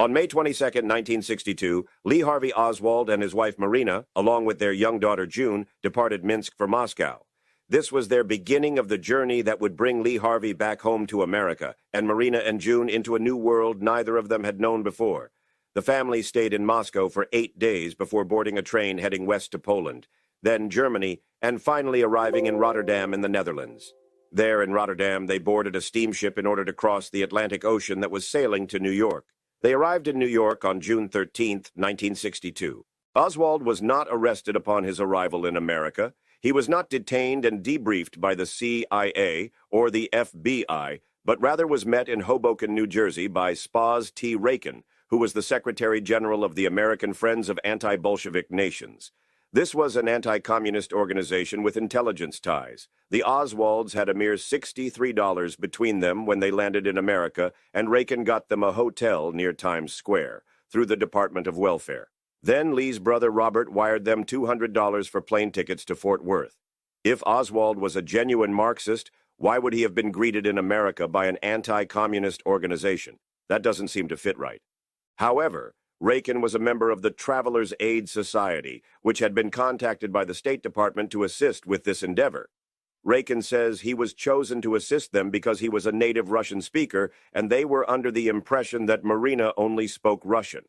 On May 22, 1962, Lee Harvey Oswald and his wife Marina, along with their young daughter June, departed Minsk for Moscow. This was their beginning of the journey that would bring Lee Harvey back home to America, and Marina and June into a new world neither of them had known before. The family stayed in Moscow for 8 days before boarding a train heading west to Poland, then Germany, and finally arriving in Rotterdam in the Netherlands. There in Rotterdam, they boarded a steamship in order to cross the Atlantic Ocean that was sailing to New York. They arrived in New York on June 13, 1962. Oswald was not arrested upon his arrival in America. He was not detained and debriefed by the CIA or the FBI, but rather was met in Hoboken, New Jersey by Spaz T. Rakin, who was the Secretary General of the American Friends of Anti-Bolshevik Nations. This was an anti-communist organization with intelligence ties. The Oswalds had a mere $63 between them when they landed in America, and Rakin got them a hotel near Times Square through the Department of Welfare. Then Lee's brother Robert wired them $200 for plane tickets to Fort Worth. If Oswald was a genuine Marxist, why would he have been greeted in America by an anti-communist organization? That doesn't seem to fit right. However, Rakin was a member of the Travelers' Aid Society, which had been contacted by the State Department to assist with this endeavor. Rakin says he was chosen to assist them because he was a native Russian speaker, and they were under the impression that Marina only spoke Russian.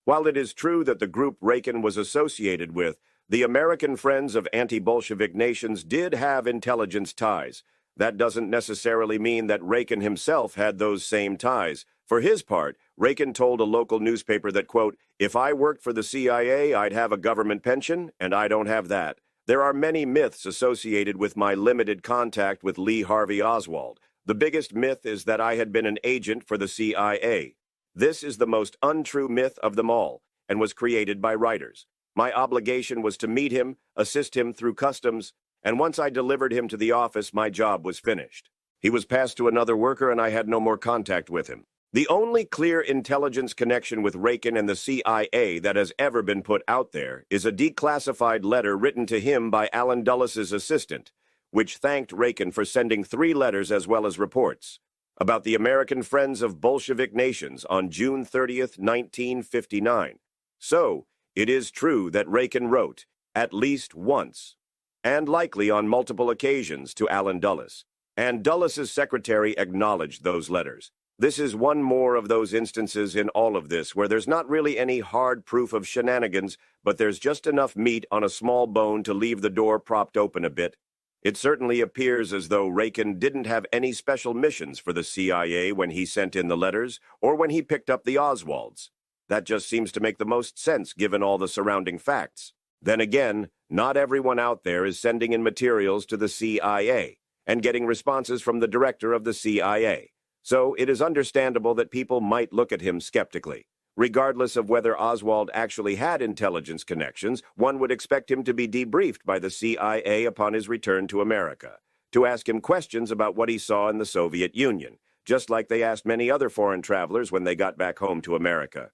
While it is true that the group Rakin was associated with, the American Friends of Anti-Bolshevik Nations did have intelligence ties. That doesn't necessarily mean that Rakin himself had those same ties. For his part, Rakin told a local newspaper that, quote, "If I worked for the CIA, I'd have a government pension, and I don't have that. There are many myths associated with my limited contact with Lee Harvey Oswald. The biggest myth is that I had been an agent for the CIA. This is the most untrue myth of them all, and was created by writers. My obligation was to meet him, assist him through customs, and once I delivered him to the office, my job was finished. He was passed to another worker, and I had no more contact with him." The only clear intelligence connection with Rakin and the CIA that has ever been put out there is a declassified letter written to him by Allen Dulles' assistant, which thanked Rakin for sending 3 letters as well as reports about the American Friends of Bolshevik Nations on June 30, 1959. So, it is true that Rakin wrote, at least once, and likely on multiple occasions, to Allen Dulles, and Dulles' secretary acknowledged those letters. This is one more of those instances in all of this where there's not really any hard proof of shenanigans, but there's just enough meat on a small bone to leave the door propped open a bit. It certainly appears as though Rakin didn't have any special missions for the CIA when he sent in the letters, or when he picked up the Oswalds. That just seems to make the most sense given all the surrounding facts. Then again, not everyone out there is sending in materials to the CIA and getting responses from the director of the CIA. So it is understandable that people might look at him skeptically. Regardless of whether Oswald actually had intelligence connections, one would expect him to be debriefed by the CIA upon his return to America, to ask him questions about what he saw in the Soviet Union, just like they asked many other foreign travelers when they got back home to America.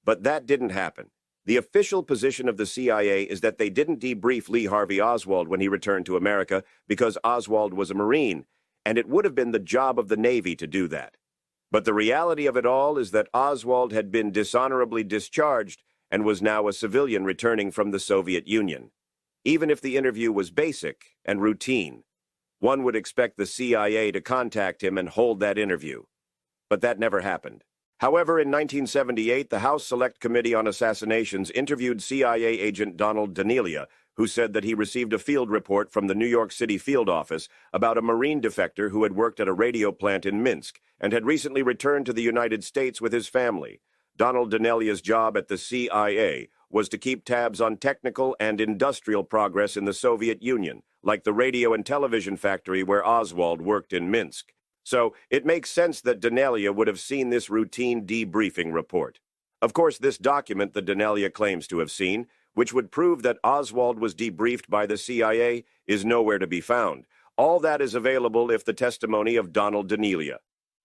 But that didn't happen. The official position of the CIA is that they didn't debrief Lee Harvey Oswald when he returned to America because Oswald was a Marine, and it would have been the job of the Navy to do that. But the reality of it all is that Oswald had been dishonorably discharged and was now a civilian returning from the Soviet Union. Even if the interview was basic and routine, one would expect the CIA to contact him and hold that interview. But that never happened. However, in 1978, the House Select Committee on Assassinations interviewed CIA agent Donald Danelia, who said that he received a field report from the New York City field office about a Marine defector who had worked at a radio plant in Minsk and had recently returned to the United States with his family. Donald Danelia's job at the CIA was to keep tabs on technical and industrial progress in the Soviet Union, like the radio and television factory where Oswald worked in Minsk. So it makes sense that Danelia would have seen this routine debriefing report. Of course, this document that Danelia claims to have seen, which would prove that Oswald was debriefed by the CIA, is nowhere to be found. All that is available if the testimony of Donald Danelia.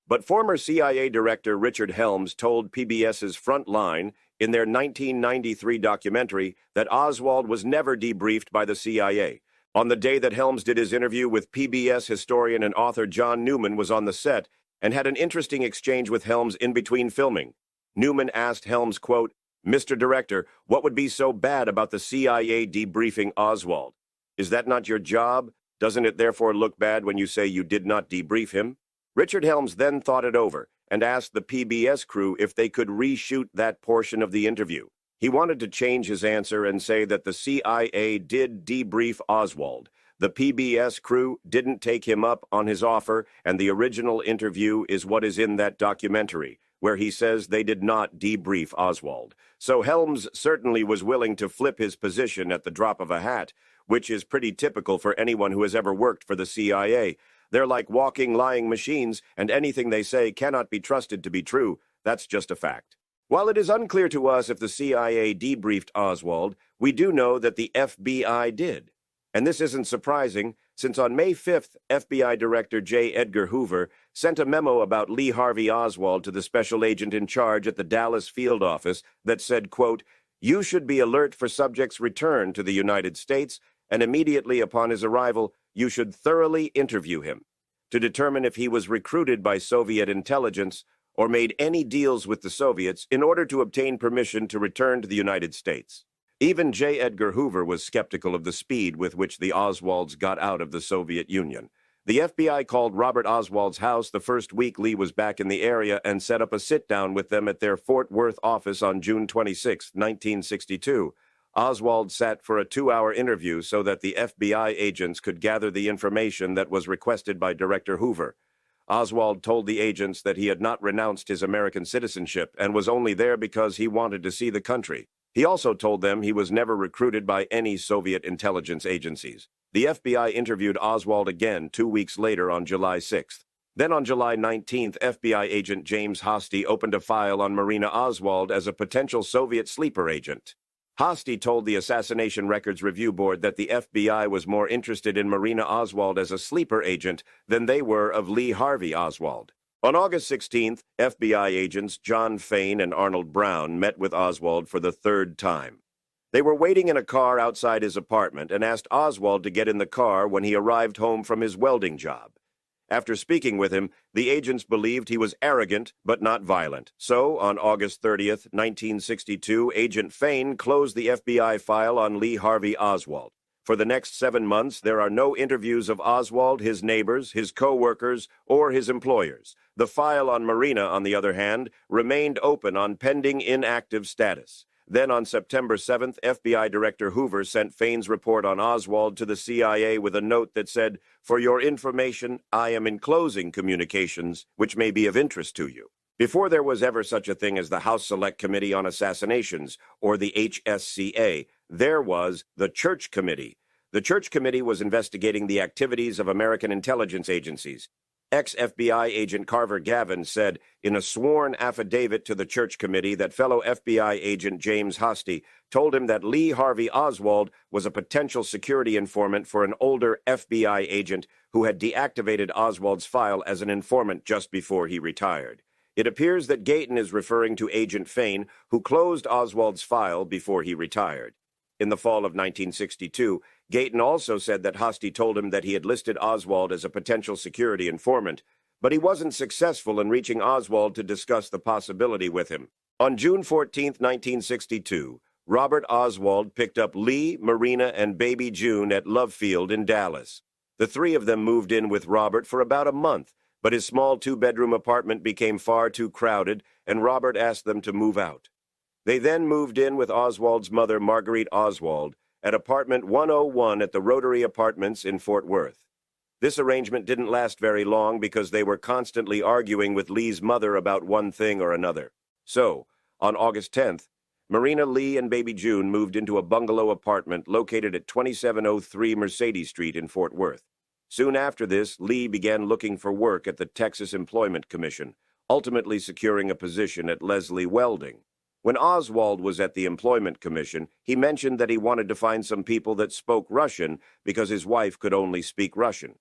But former CIA Director Richard Helms told PBS's Frontline in their 1993 documentary that Oswald was never debriefed by the CIA. On the day that Helms did his interview with PBS historian and author John Newman was on the set and had an interesting exchange with Helms in between filming. Newman asked Helms, quote, "Mr. Director, what would be so bad about the CIA debriefing Oswald? Is that not your job? Doesn't it therefore look bad when you say you did not debrief him?" Richard Helms then thought it over and asked the PBS crew if they could reshoot that portion of the interview. He wanted to change his answer and say that the CIA did debrief Oswald. The PBS crew didn't take him up on his offer, and the original interview is what is in that documentary, where he says they did not debrief Oswald. So Helms certainly was willing to flip his position at the drop of a hat, which is pretty typical for anyone who has ever worked for the CIA. They're like walking, lying machines, and anything they say cannot be trusted to be true. That's just a fact. While it is unclear to us if the CIA debriefed Oswald, we do know that the FBI did. And this isn't surprising, since on May 5th, FBI Director J. Edgar Hoover sent a memo about Lee Harvey Oswald to the special agent in charge at the Dallas field office that said, quote, "You should be alert for subject's return to the United States, and immediately upon his arrival, you should thoroughly interview him to determine if he was recruited by Soviet intelligence or made any deals with the Soviets in order to obtain permission to return to the United States." Even J. Edgar Hoover was skeptical of the speed with which the Oswalds got out of the Soviet Union. The FBI called Robert Oswald's house the first week Lee was back in the area and set up a sit-down with them at their Fort Worth office on June 26, 1962. Oswald sat for a 2-hour interview so that the FBI agents could gather the information that was requested by Director Hoover. Oswald told the agents that he had not renounced his American citizenship and was only there because he wanted to see the country. He also told them he was never recruited by any Soviet intelligence agencies. The FBI interviewed Oswald again 2 weeks later on July 6th. Then on July 19th, FBI agent James Hosty opened a file on Marina Oswald as a potential Soviet sleeper agent. Hosty told the Assassination Records Review Board that the FBI was more interested in Marina Oswald as a sleeper agent than they were of Lee Harvey Oswald. On August 16th, FBI agents John Fain and Arnold Brown met with Oswald for the third time. They were waiting in a car outside his apartment and asked Oswald to get in the car when he arrived home from his welding job. After speaking with him, the agents believed he was arrogant but not violent. So, on August 30th, 1962, Agent Fain closed the FBI file on Lee Harvey Oswald. For the next 7 months, there are no interviews of Oswald, his neighbors, his co-workers, or his employers. The file on Marina, on the other hand, remained open on pending inactive status. Then on September 7th, FBI Director Hoover sent Fain's report on Oswald to the CIA with a note that said, "For your information, I am enclosing communications which may be of interest to you." Before there was ever such a thing as the House Select Committee on Assassinations, or the HSCA, there was the Church Committee. The Church Committee was investigating the activities of American intelligence agencies. Ex-FBI agent Carver Gavin said in a sworn affidavit to the Church Committee that fellow FBI agent James Hosty told him that Lee Harvey Oswald was a potential security informant for an older FBI agent who had deactivated Oswald's file as an informant just before he retired. It appears that Gayton is referring to Agent Fain, who closed Oswald's file before he retired. In the fall of 1962, Gayton also said that Hosty told him that he had listed Oswald as a potential security informant, but he wasn't successful in reaching Oswald to discuss the possibility with him. On June 14, 1962, Robert Oswald picked up Lee, Marina, and baby June at Love Field in Dallas. The three of them moved in with Robert for about a month, but his small 2-bedroom apartment became far too crowded, and Robert asked them to move out. They then moved in with Oswald's mother, Marguerite Oswald, at apartment 101 at the Rotary Apartments in Fort Worth. This arrangement didn't last very long because they were constantly arguing with Lee's mother about one thing or another. So, on August 10th, Marina, Lee, and baby June moved into a bungalow apartment located at 2703 Mercedes Street in Fort Worth. Soon after this, Lee began looking for work at the Texas Employment Commission, ultimately securing a position at Leslie Welding. When Oswald was at the Employment Commission, he mentioned that he wanted to find some people that spoke Russian because his wife could only speak Russian.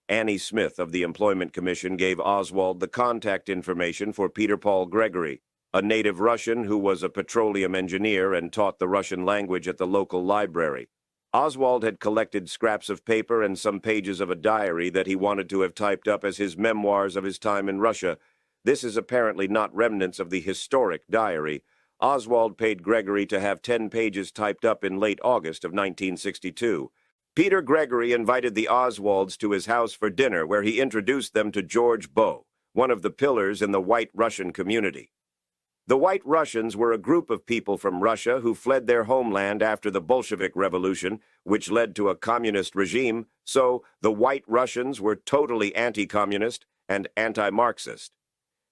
Annie Smith of the Employment Commission gave Oswald the contact information for Peter Paul Gregory, a native Russian who was a petroleum engineer and taught the Russian language at the local library. Oswald had collected scraps of paper and some pages of a diary that he wanted to have typed up as his memoirs of his time in Russia. This is apparently not remnants of the historic diary. Oswald paid Gregory to have 10 pages typed up in late August of 1962. Peter Gregory invited the Oswalds to his house for dinner, where he introduced them to George Bow, one of the pillars in the White Russian community. The White Russians were a group of people from Russia who fled their homeland after the Bolshevik Revolution, which led to a communist regime, so the White Russians were totally anti-communist and anti-Marxist.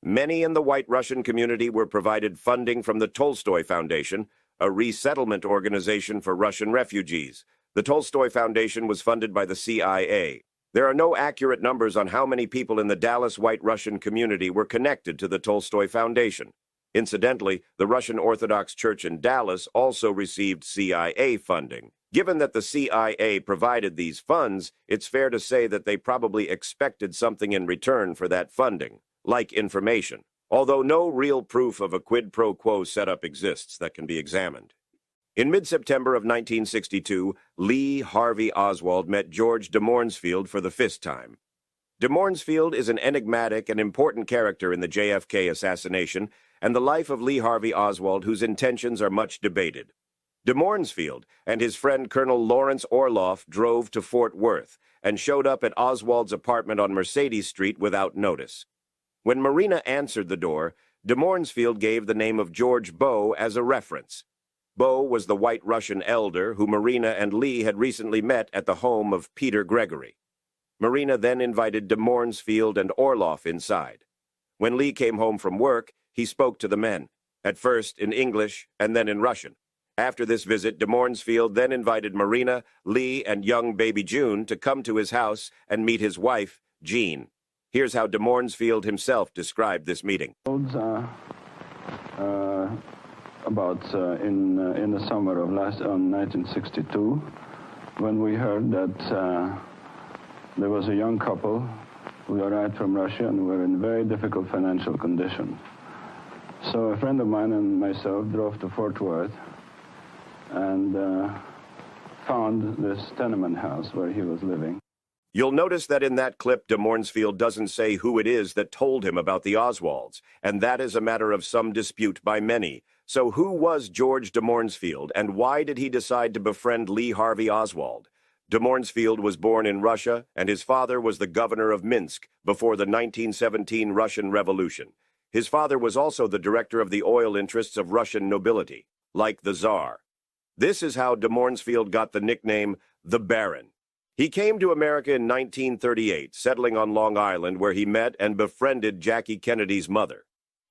Many in the White Russian community were provided funding from the Tolstoy Foundation, a resettlement organization for Russian refugees. The Tolstoy Foundation was funded by the CIA. There are no accurate numbers on how many people in the Dallas White Russian community were connected to the Tolstoy Foundation. Incidentally, the Russian Orthodox Church in Dallas also received CIA funding. Given that the CIA provided these funds, it's fair to say that they probably expected something in return for that funding, like information, although no real proof of a quid pro quo setup exists that can be examined. In mid-September of 1962, Lee Harvey Oswald met George de Mornsfield for the fifth time. De Mornsfield is an enigmatic and important character in the JFK assassination and the life of Lee Harvey Oswald, whose intentions are much debated. De Mornsfield and his friend Colonel Lawrence Orloff drove to Fort Worth and showed up at Oswald's apartment on Mercedes Street without notice. When Marina answered the door, de Mornsfield gave the name of George Bow as a reference. Bow was the White Russian elder who Marina and Lee had recently met at the home of Peter Gregory. Marina then invited de Mornsfield and Orloff inside. When Lee came home from work, he spoke to the men, at first in English and then in Russian. After this visit, de Mornsfield then invited Marina, Lee, and young baby June to come to his house and meet his wife, Jean. Here's how de Mornsfield himself described this meeting. In the summer of 1962, when we heard that there was a young couple who arrived from Russia and were in very difficult financial condition. So a friend of mine and myself drove to Fort Worth and found this tenement house where he was living. You'll notice that in that clip, de Mornsfield doesn't say who it is that told him about the Oswalds, and that is a matter of some dispute by many. So who was George de Mornsfield, and why did he decide to befriend Lee Harvey Oswald? De Mornsfield was born in Russia, and his father was the governor of Minsk before the 1917 Russian Revolution. His father was also the director of the oil interests of Russian nobility, like the Tsar. This is how de Mornsfield got the nickname the Baron. He came to America in 1938, settling on Long Island, where he met and befriended Jackie Kennedy's mother.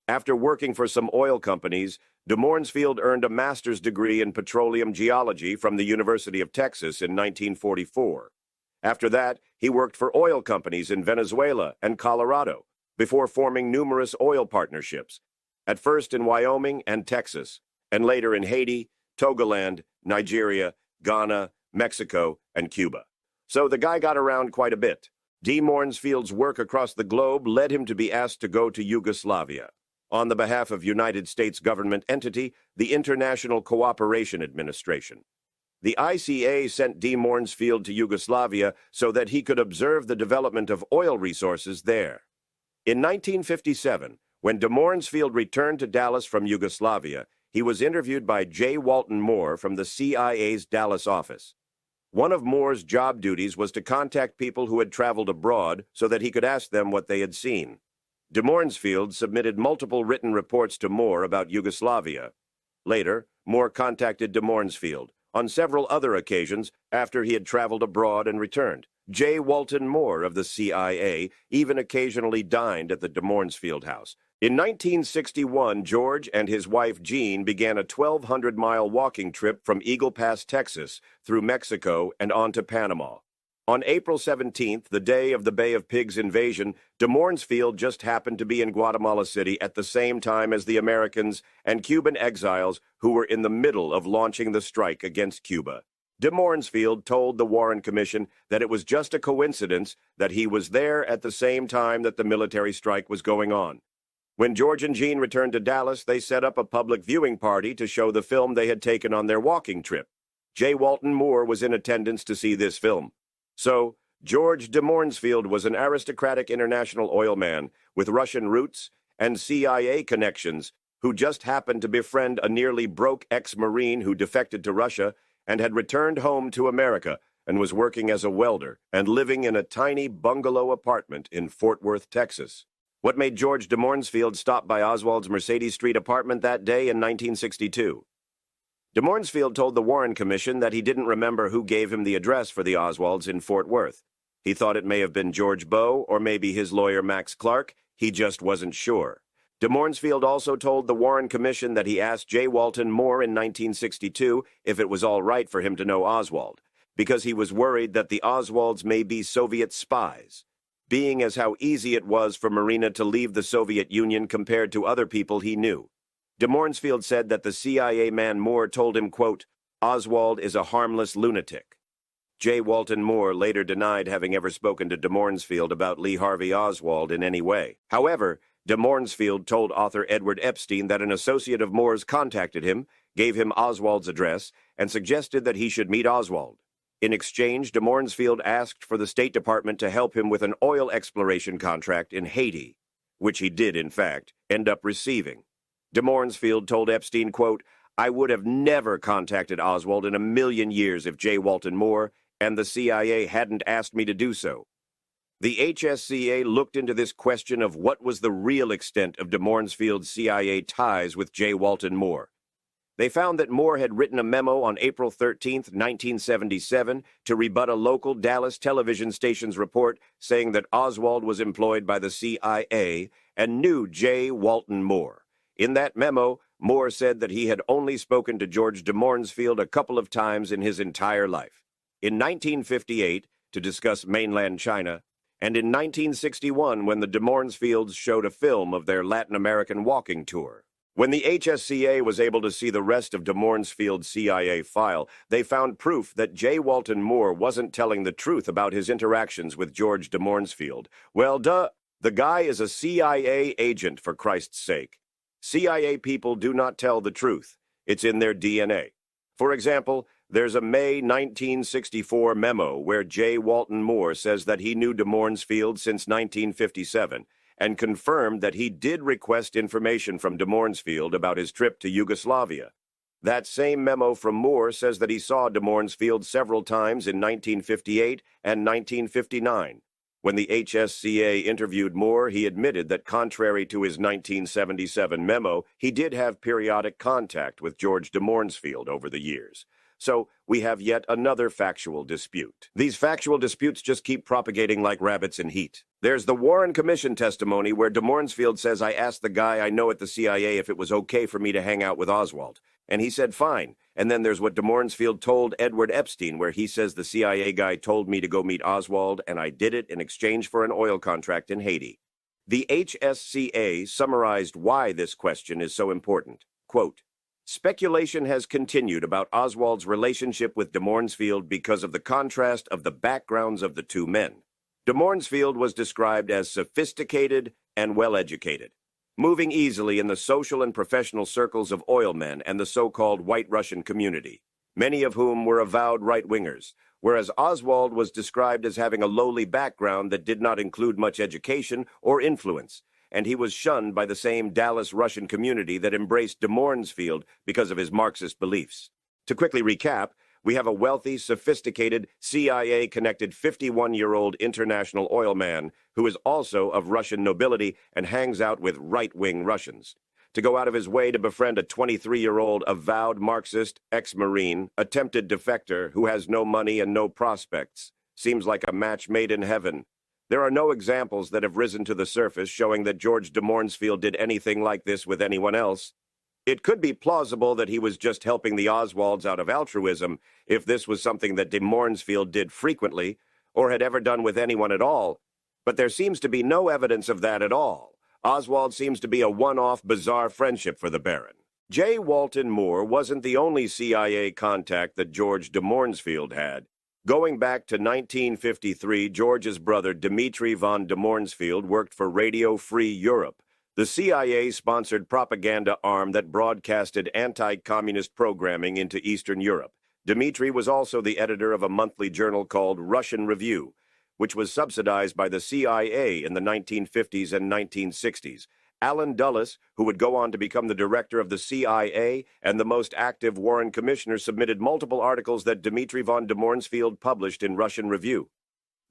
After working for some oil companies, de Mornsfield earned a master's degree in petroleum geology from the University of Texas in 1944. After that, he worked for oil companies in Venezuela and Colorado, before forming numerous oil partnerships, at first in Wyoming and Texas, and later in Haiti, Togoland, Nigeria, Ghana, Mexico, and Cuba. So the guy got around quite a bit. De Mornsfield's work across the globe led him to be asked to go to Yugoslavia on the behalf of United States government entity, the International Cooperation Administration. The ICA sent de Mornsfield to Yugoslavia so that he could observe the development of oil resources there. In 1957, when de Mornsfield returned to Dallas from Yugoslavia, he was interviewed by J. Walton Moore from the CIA's Dallas office. One of Moore's job duties was to contact people who had traveled abroad so that he could ask them what they had seen. De Mornsfield submitted multiple written reports to Moore about Yugoslavia. Later, Moore contacted de Mornsfield on several other occasions after he had traveled abroad and returned. J. Walton Moore of the CIA even occasionally dined at the de Mornsfield house. In 1961, George and his wife Jean began a 1,200-mile walking trip from Eagle Pass, Texas, through Mexico and on to Panama. On April 17th, the day of the Bay of Pigs invasion, de Mornsfield just happened to be in Guatemala City at the same time as the Americans and Cuban exiles who were in the middle of launching the strike against Cuba. De Mornsfield told the Warren Commission that it was just a coincidence that he was there at the same time that the military strike was going on. When George and Jean returned to Dallas, they set up a public viewing party to show the film they had taken on their walking trip. J. Walton Moore was in attendance to see this film. So, George de Mornsfield was an aristocratic international oil man with Russian roots and CIA connections, who just happened to befriend a nearly broke ex-Marine who defected to Russia and had returned home to America and was working as a welder and living in a tiny bungalow apartment in Fort Worth, Texas. What made George de Mornsfield stop by Oswald's Mercedes Street apartment that day in 1962? De Mornsfield told the Warren Commission that he didn't remember who gave him the address for the Oswalds in Fort Worth. He thought it may have been George Bowe or maybe his lawyer Max Clark. He just wasn't sure. De Mornsfield also told the Warren Commission that he asked J. Walton Moore in 1962 if it was all right for him to know Oswald, because he was worried that the Oswalds may be Soviet spies, being as how easy it was for Marina to leave the Soviet Union compared to other people he knew. De Mornsfield said that the CIA man Moore told him, quote, "Oswald is a harmless lunatic." J. Walton Moore later denied having ever spoken to de Mornsfield about Lee Harvey Oswald in any way. However, de Mornsfield told author Edward Epstein that an associate of Moore's contacted him, gave him Oswald's address, and suggested that he should meet Oswald. In exchange, de Mornsfield asked for the State Department to help him with an oil exploration contract in Haiti, which he did, in fact, end up receiving. De Mornsfield told Epstein, quote, "I would have never contacted Oswald in a million years if J. Walton Moore and the CIA hadn't asked me to do so." The HSCA looked into this question of what was the real extent of de Mornsfield's CIA ties with J. Walton Moore. They found that Moore had written a memo on April 13, 1977, to rebut a local Dallas television station's report saying that Oswald was employed by the CIA and knew J. Walton Moore. In that memo, Moore said that he had only spoken to George de Mornsfield a couple of times in his entire life. In 1958, to discuss mainland China, and in 1961 when the de Mornsfields showed a film of their Latin American walking tour. When the HSCA was able to see the rest of de Mornsfield's CIA file, they found proof that J. Walton Moore wasn't telling the truth about his interactions with George de Mornsfield. Well, the guy is a CIA agent, for Christ's sake. CIA people do not tell the truth. It's in their DNA. For example, there's a May 1964 memo where J. Walton Moore says that he knew de Mornsfield since 1957, and confirmed that he did request information from de Mornsfield about his trip to Yugoslavia. That same memo from Moore says that he saw de Mornsfield several times in 1958 and 1959. When the HSCA interviewed Moore, he admitted that contrary to his 1977 memo, he did have periodic contact with George de Mornsfield over the years. So we have yet another factual dispute. These factual disputes just keep propagating like rabbits in heat. There's the Warren Commission testimony where de Mornsfield says, "I asked the guy I know at the CIA if it was okay for me to hang out with Oswald, and he said fine." And then there's what de Mornsfield told Edward Epstein, where he says the CIA guy told me to go meet Oswald, and I did it in exchange for an oil contract in Haiti. The HSCA summarized why this question is so important. Quote, "Speculation has continued about Oswald's relationship with de Mornsfield because of the contrast of the backgrounds of the two men. De Mornsfield was described as sophisticated and well-educated, moving easily in the social and professional circles of oil men and the so-called White Russian community, many of whom were avowed right-wingers, whereas Oswald was described as having a lowly background that did not include much education or influence, and he was shunned by the same Dallas Russian community that embraced de Mornsfield because of his Marxist beliefs. To quickly recap, we have a wealthy, sophisticated, CIA-connected 51-year-old international oil man who is also of Russian nobility and hangs out with right-wing Russians. To go out of his way to befriend a 23-year-old avowed Marxist, ex-Marine, attempted defector who has no money and no prospects seems like a match made in heaven. There are no examples that have risen to the surface showing that George de Mornsfield did anything like this with anyone else. It could be plausible that he was just helping the Oswalds out of altruism if this was something that de Mornsfield did frequently or had ever done with anyone at all, but there seems to be no evidence of that at all. Oswald seems to be a one-off bizarre friendship for the Baron. J. Walton Moore wasn't the only CIA contact that George de Mornsfield had. Going back to 1953, George's brother Dmitri von de Mornsfield worked for Radio Free Europe, the CIA-sponsored propaganda arm that broadcasted anti-communist programming into Eastern Europe. Dmitri was also the editor of a monthly journal called Russian Review, which was subsidized by the CIA in the 1950s and 1960s. Allen Dulles, who would go on to become the director of the CIA and the most active Warren Commissioner, submitted multiple articles that Dmitri von der Mornsfield published in Russian Review.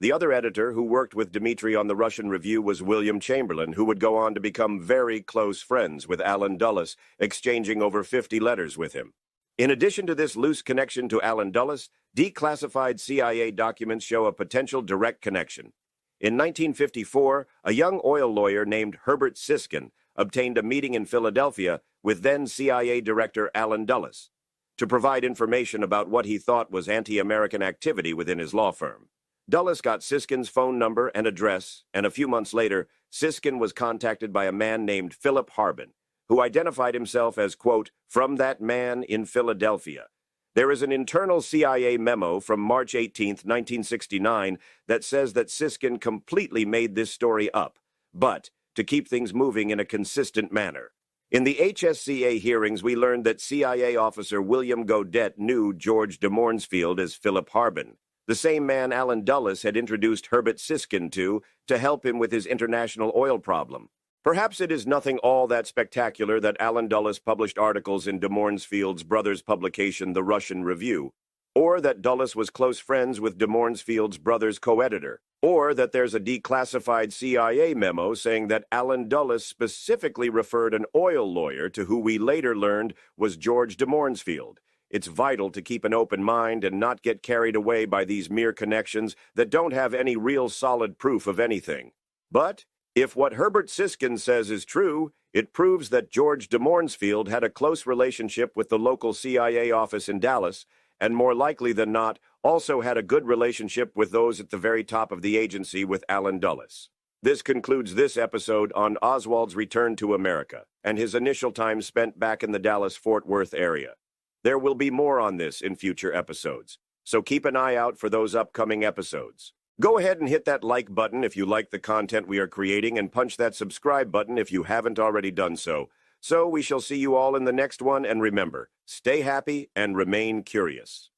The other editor who worked with Dmitri on the Russian Review was William Chamberlain, who would go on to become very close friends with Allen Dulles, exchanging over 50 letters with him. In addition to this loose connection to Allen Dulles, declassified CIA documents show a potential direct connection. In 1954, a young oil lawyer named Herbert Siskin obtained a meeting in Philadelphia with then CIA Director Allen Dulles to provide information about what he thought was anti-American activity within his law firm. Dulles got Siskin's phone number and address, and a few months later, Siskin was contacted by a man named Philip Harbin, who identified himself as, quote, "from that man in Philadelphia." There is an internal CIA memo from March 18, 1969, that says that Siskin completely made this story up, but to keep things moving in a consistent manner. In the HSCA hearings, we learned that CIA officer William Godet knew George de Mornsfield as Philip Harbin, the same man Allen Dulles had introduced Herbert Siskin to help him with his international oil problem. Perhaps it is nothing all that spectacular that Allen Dulles published articles in de Mornsfield's brother's publication, The Russian Review, or that Dulles was close friends with de Mornsfield's brother's co-editor, or that there's a declassified CIA memo saying that Allen Dulles specifically referred an oil lawyer to who we later learned was George de Mornsfield. It's vital to keep an open mind and not get carried away by these mere connections that don't have any real solid proof of anything. But if what Herbert Siskin says is true, it proves that George de Mornsfield had a close relationship with the local CIA office in Dallas, and more likely than not, also had a good relationship with those at the very top of the agency with Allen Dulles. This concludes this episode on Oswald's return to America and his initial time spent back in the Dallas-Fort Worth area. There will be more on this in future episodes, so keep an eye out for those upcoming episodes. Go ahead and hit that like button if you like the content we are creating, and punch that subscribe button if you haven't already done so. So we shall see you all in the next one, and remember, stay happy and remain curious.